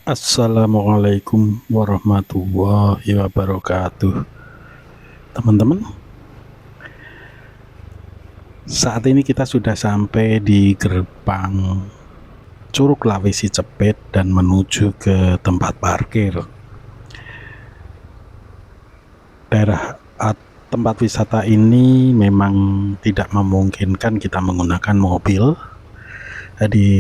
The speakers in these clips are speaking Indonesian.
Assalamualaikum warahmatullahi wabarakatuh. Teman-teman, saat ini kita sudah sampai di gerbang Curug Lawesi Cepet dan menuju ke tempat parkir. Daerah tempat wisata ini memang tidak memungkinkan kita menggunakan mobil, jadi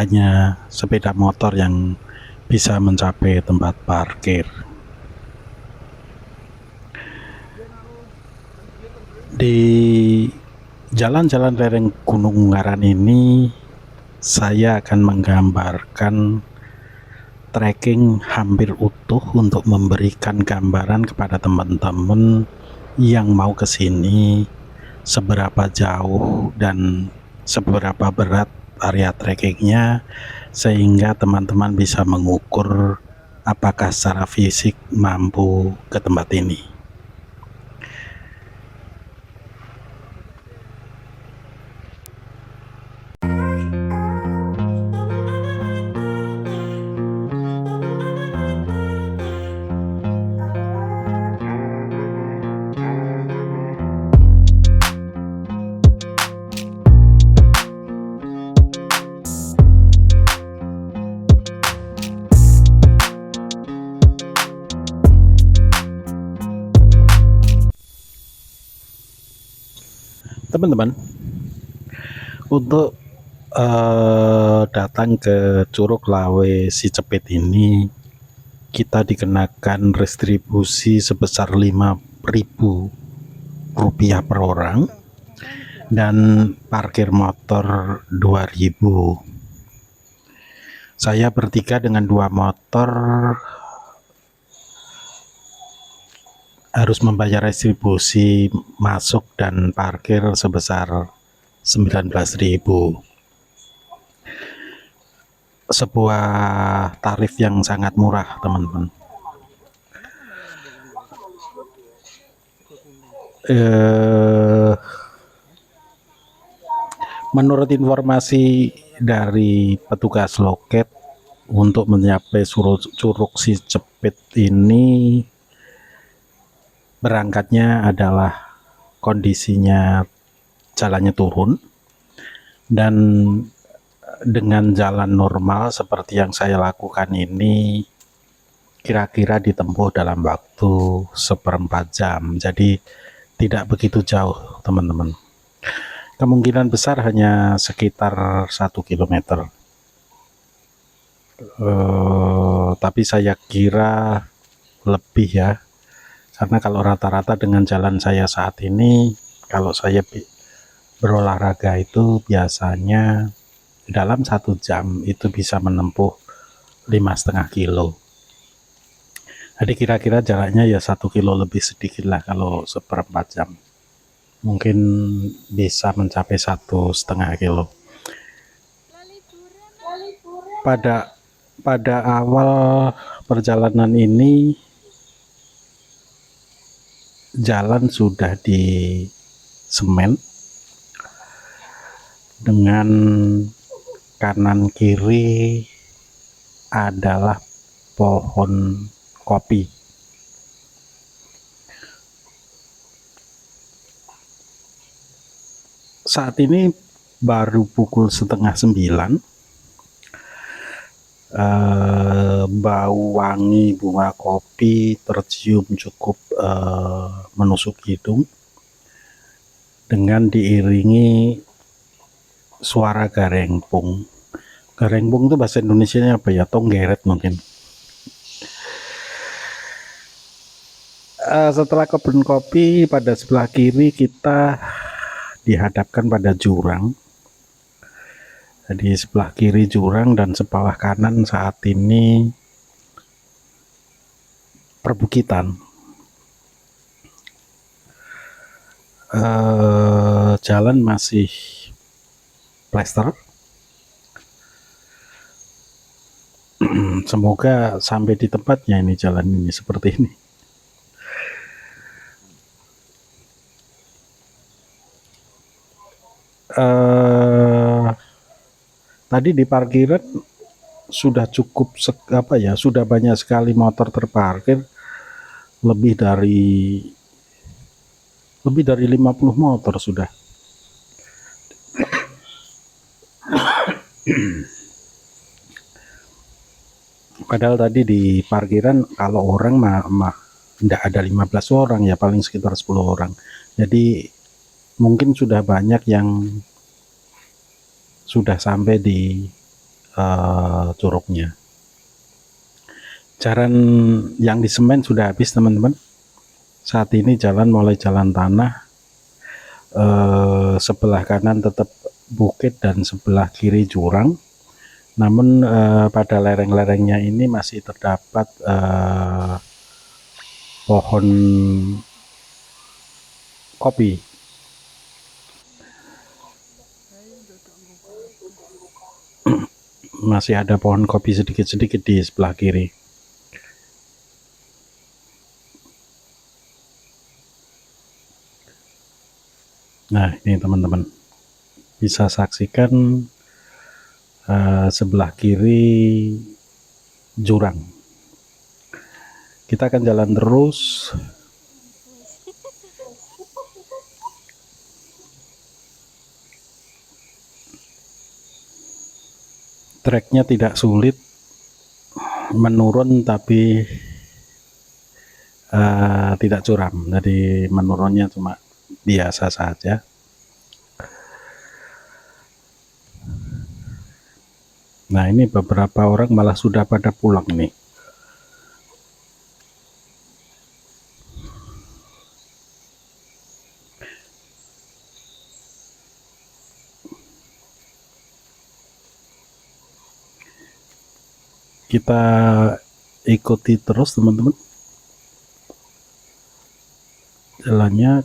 hanya sepeda motor yang bisa mencapai tempat parkir. Di jalan-jalan lereng Gunung Ungaran ini saya akan menggambarkan trekking hampir utuh untuk memberikan gambaran kepada teman-teman yang mau ke sini seberapa jauh dan seberapa berat area trekkingnya, sehingga teman-teman bisa mengukur apakah secara fisik mampu ke tempat ini. Teman-teman, untuk datang ke Curug Lawesi Cepet ini kita dikenakan retribusi sebesar Rp5.000 per orang dan parkir motor 2.000. Saya bertiga dengan 2 motor harus membayar retribusi masuk dan parkir sebesar 19.000. Sebuah tarif yang sangat murah, teman-teman. Menurut informasi dari petugas loket, untuk mencapai Curug Si Cepit ini berangkatnya adalah kondisinya jalannya turun, dan dengan jalan normal seperti yang saya lakukan ini kira-kira ditempuh dalam waktu 1/4 jam, jadi tidak begitu jauh, teman-teman. Kemungkinan besar hanya sekitar 1 kilometer. Tapi saya kira lebih ya, karena kalau rata-rata dengan jalan saya saat ini, kalau saya berolahraga itu biasanya dalam 1 jam itu bisa menempuh 5,5 kilo. Jadi kira-kira jaraknya ya 1 kilo lebih sedikit lah. Kalau 1/4 jam mungkin bisa mencapai 1,5 kilo. Pada awal perjalanan ini jalan sudah di semen dengan kanan kiri adalah pohon kopi. Saat ini baru pukul 8:30. Bau wangi bunga kopi tercium cukup menusuk hidung, dengan diiringi suara garengpung. Garengpung itu bahasa Indonesianya apa ya? Tonggeret mungkin. Setelah kebun kopi, pada sebelah kiri kita dihadapkan pada jurang. Jadi sebelah kiri jurang dan sebelah kanan saat ini perbukitan. Jalan masih plester. Semoga sampai di tempatnya ini, jalan ini seperti ini. Tadi di parkiran sudah cukup sudah banyak sekali motor terparkir, lebih dari 50 motor sudah. Padahal tadi di parkiran kalau orang mah tidak ada 15 orang ya, paling sekitar 10 orang. Jadi mungkin sudah banyak yang sudah sampai di curugnya. Jalan yang di semen sudah habis teman-teman. Saat ini mulai jalan tanah, sebelah kanan tetap bukit dan sebelah kiri jurang. Namun pada lereng-lerengnya ini masih terdapat pohon kopi. Masih ada pohon kopi sedikit-sedikit di sebelah kiri. Nah, ini teman-teman bisa saksikan sebelah kiri jurang. Kita akan jalan terus. Treknya tidak sulit, menurun tapi tidak curam, jadi menurunnya cuma biasa saja. Nah, ini beberapa orang malah sudah pada pulang nih. Kita ikuti terus teman-teman jalannya.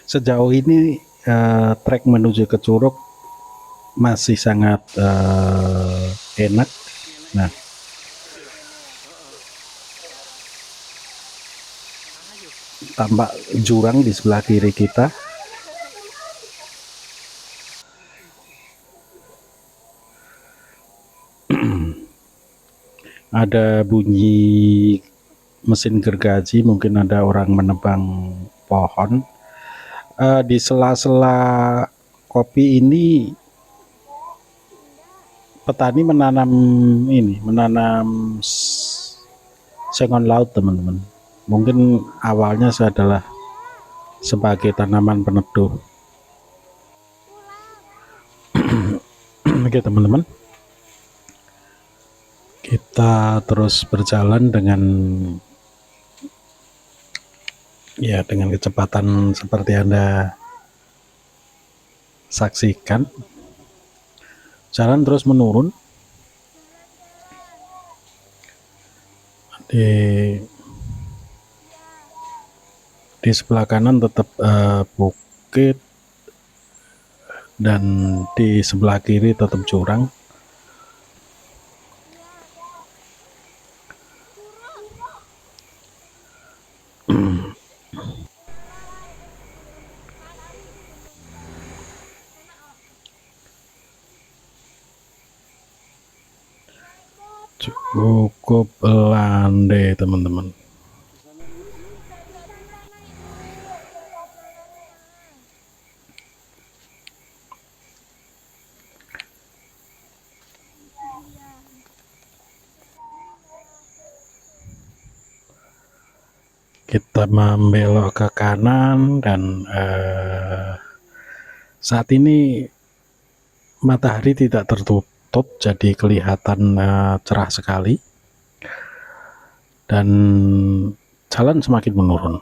Sejauh ini trek menuju ke Curug masih sangat enak. Nah, tampak jurang di sebelah kiri kita. Ada bunyi mesin gergaji, mungkin ada orang menebang pohon. Di sela-sela kopi ini petani menanam sengon laut teman-teman. Mungkin awalnya adalah sebagai tanaman peneduh. Oke teman-teman, kita terus berjalan dengan kecepatan seperti Anda saksikan. Jalan terus menurun. Di sebelah kanan tetap bukit dan di sebelah kiri tetap jurang. Cukup landai teman-teman. Kita membelok ke kanan dan saat ini matahari tidak tertutup, jadi kelihatan cerah sekali dan jalan semakin menurun.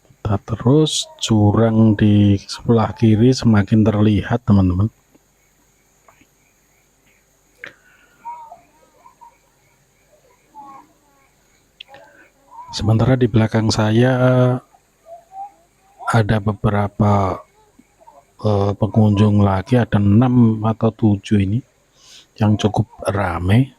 Kita terus, jurang di sebelah kiri semakin terlihat teman-teman. Sementara di belakang saya ada beberapa pengunjung lagi, ada 6 atau 7 ini. yang cukup ramai.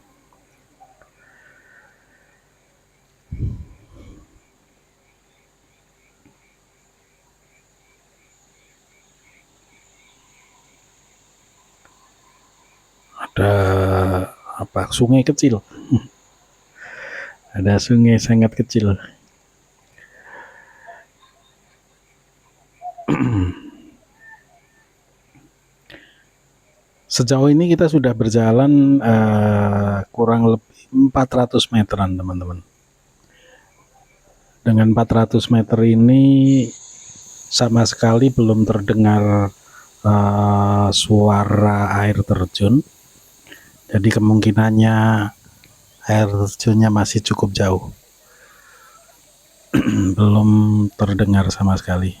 Ada apa, sungai kecil, ada sungai sangat kecil. Sejauh ini kita sudah berjalan kurang lebih 400 meteran teman-teman. Dengan 400 meter ini sama sekali belum terdengar suara air terjun. Jadi kemungkinannya air terjunnya masih cukup jauh. Belum terdengar sama sekali.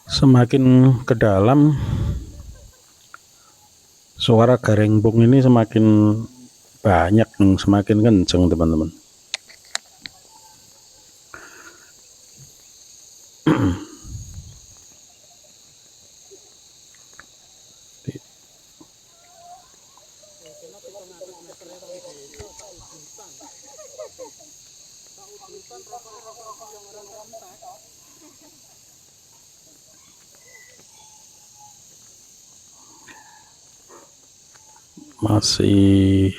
Semakin ke dalam, suara garengbong ini semakin banyak, semakin kenceng teman-teman. Masih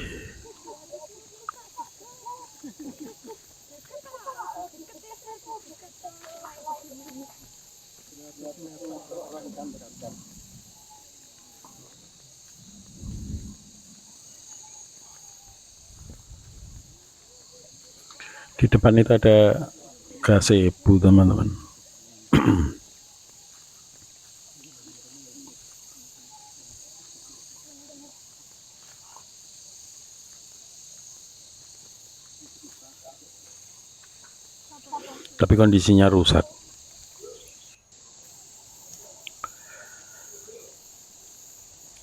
di depan itu ada gazebo teman-teman. Tapi kondisinya rusak.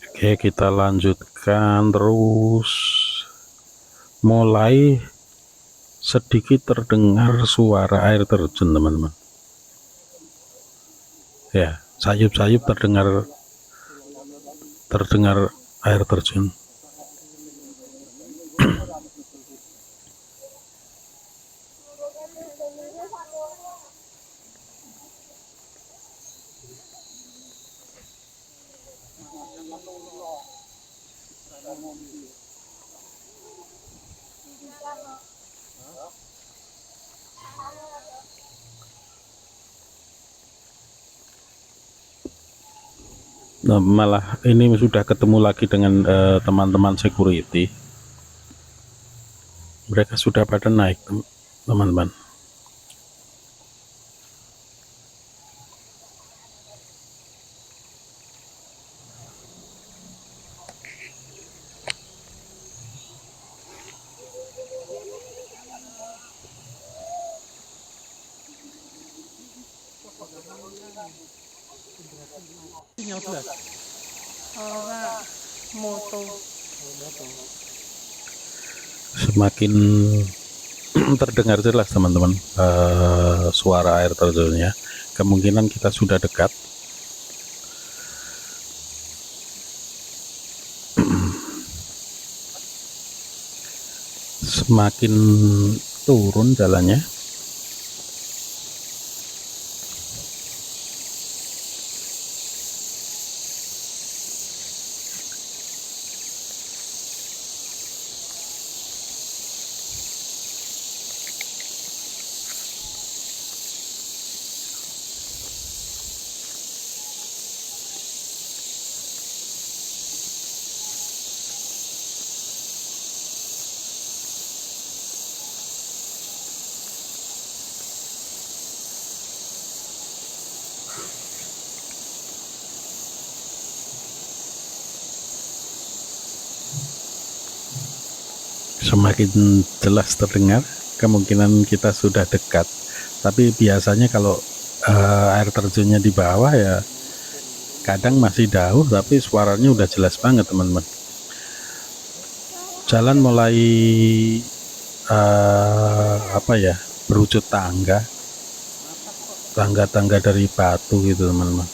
Oke, kita lanjutkan terus. Mulai sedikit terdengar suara air terjun teman-teman. Ya, sayup-sayup terdengar air terjun. Nah, malah ini sudah ketemu lagi dengan teman-teman security. Mereka sudah pada naik teman-teman. Semakin terdengar jelas teman-teman suara air terjunnya. Kemungkinan kita sudah dekat. Semakin turun jalannya. Semakin jelas terdengar, kemungkinan kita sudah dekat. Tapi biasanya kalau air terjunnya di bawah ya kadang masih jauh, tapi suaranya udah jelas banget teman-teman. Jalan mulai berwujud tangga dari batu gitu teman-teman.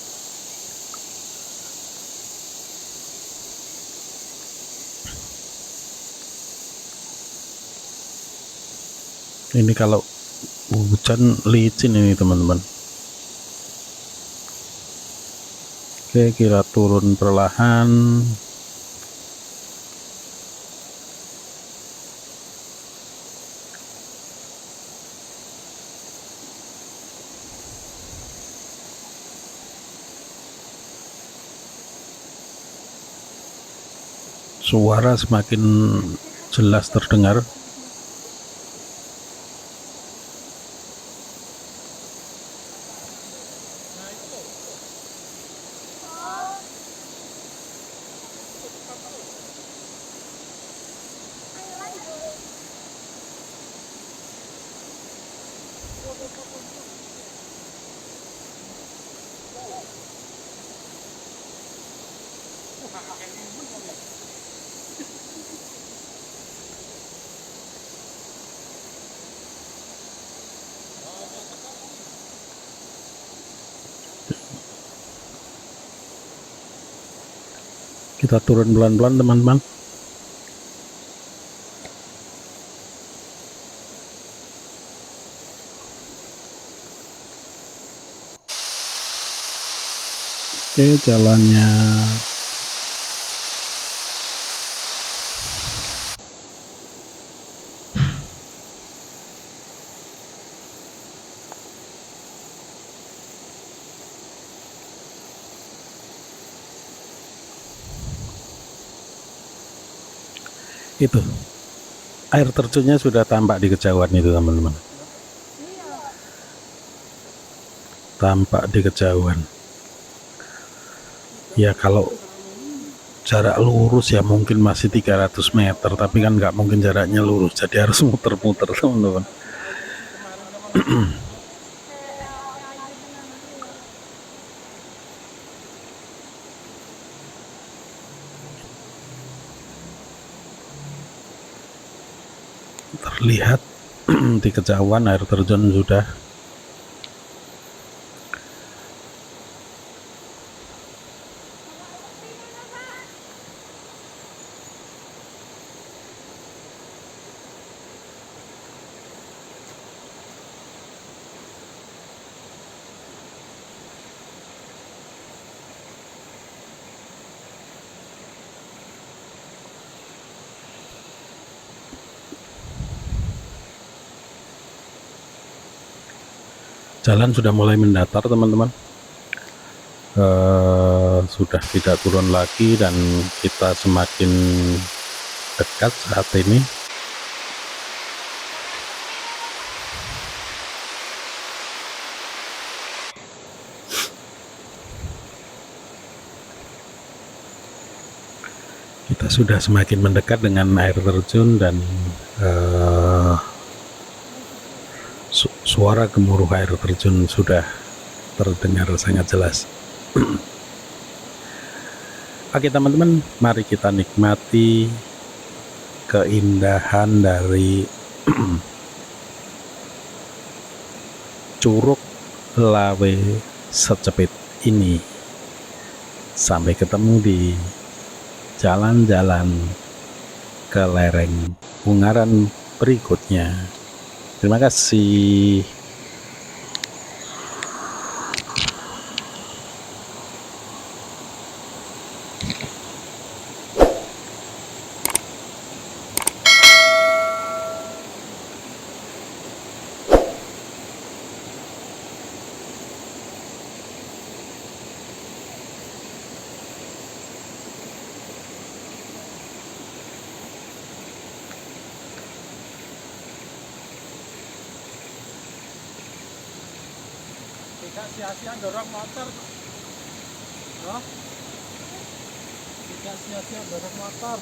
Ini kalau hujan licin ini teman-teman. Oke, kita turun perlahan. Suara semakin jelas terdengar. Kita turun pelan-pelan teman-teman. Oke, jalannya itu, air terjunnya sudah tampak di kejauhan itu teman-teman, tampak di kejauhan. Ya kalau jarak lurus ya mungkin masih 300 meter, tapi kan nggak mungkin jaraknya lurus, jadi harus muter-muter teman-teman. Terlihat di kejauhan air terjun sudah. Jalan sudah mulai mendatar teman-teman, sudah tidak turun lagi dan kita semakin dekat saat ini. Kita sudah semakin mendekat dengan air terjun dan suara gemuruh air terjun sudah terdengar sangat jelas. Oke teman-teman, mari kita nikmati keindahan dari Curug Lawe Secepit ini. Sampai ketemu di jalan-jalan ke lereng Ungaran berikutnya. Terima kasih. Tidak sia-sia dorong motor, loh. Tidak sia-sia dorong motor.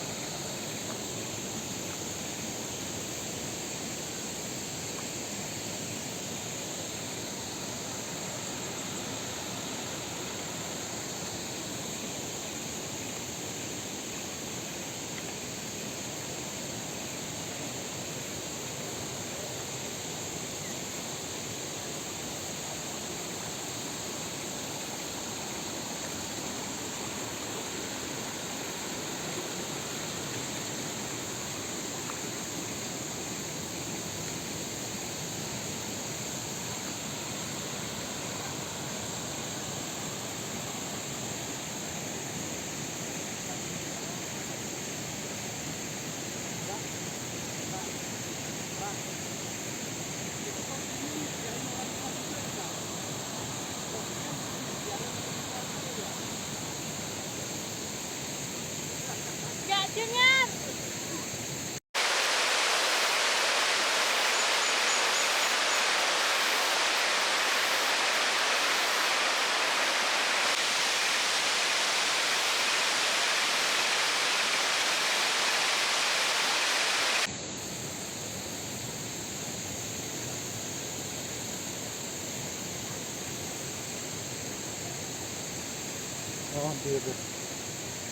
Oh, biru.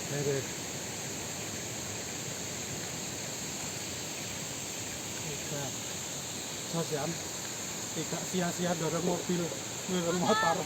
Biru. Tidak. Sosial. Tidak sia-sia dorong mobil, dorong motor.